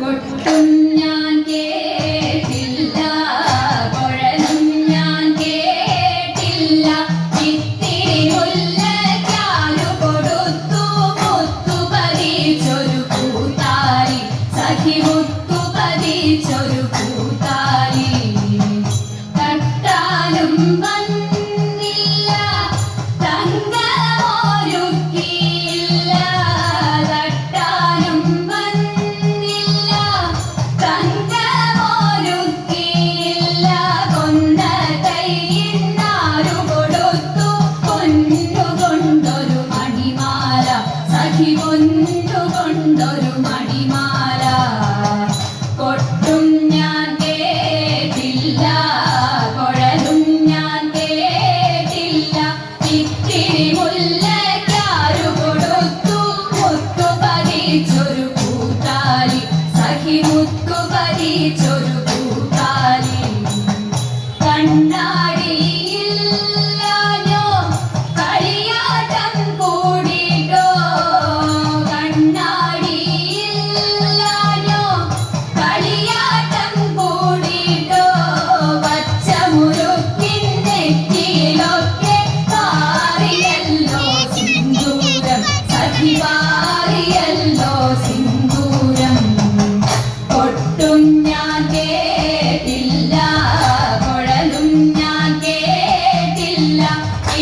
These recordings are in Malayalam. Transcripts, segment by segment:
കൊട്ടും ഞാൻ കേട്ടില്ല, കുഴലും ഞാൻ കേട്ടില്ല. ഇത്തിരി മുല്ലയ്ക്കാലു കൊടുത്തു മുത്തു പതിച്ചൊരു കൂത്താലി, സഖി മുത്തു പതിച്ചൊരു കൂത്താലി. തട്ടാനും വന്നില്ല, തങ്കമൊരുക്കിയില്ല. തട്ടാനും വന്നില്ല, തങ്കമൊരുക്കിയില്ല. കൊന്ന കൈയിന്നാരു കൊടുത്തു പൊന്നുകൊണ്ടൊരു മണിമാല, സഖി പൊന്നുകൊണ്ടൊരു മണിമാല. കൊട്ടും ഞാൻ കേട്ടില്ല, കുഴലും ഞാൻ കേട്ടില്ല. ഇത്തിരി മുല്ലയ്ക്കാരു കൊടുത്തു മുത്തു പതിച്ചൊരു കൂത്താലി, സഖി മുത്തു പതിച്ചൊരു കൂത്താലി. കണ്ണാടിയില്ലാഞ്ഞോ കളിയാട്ടം കൂടിട്ടോ, കണ്ണാടിയില്ലാഞ്ഞോ കളിയാട്ടം കൂടിട്ടോ. പച്ചമുറുക്കിൻ നെറ്റിയിലൊക്കെ പാറിയല്ലോ സിന്ദൂരം, സഖി പാറിയല്ലോ സിന്ദൂരം. കൊട്ടും ഞാൻ കേട്ടില്ല, കുഴലും ഞാൻ കേട്ടില്ല.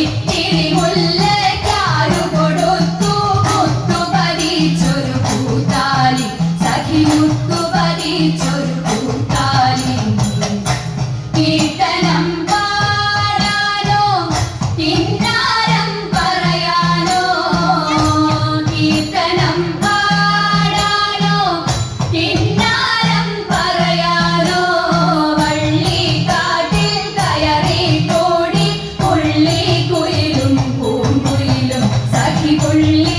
ഇത്തിരി മുല്ലയ്ക്കാരു കൊടുത്തു മുത്തു പതിച്ചൊരു കൂത്താലി, സഖി മുത്തു പതിച്ചൊരു കൂത്താലി. കീർത്തനം പാടാനോ കിന്നാരം പറയാനോ, കീർത്തനം പാടാനോ കിന്നാരം പറയാനോ. വള്ളിക്കാട്ടിൽ കയറി കൂടി പുള്ളിക്കുയിലും പൂങ്കുയിലും, സഖി പുള്ളി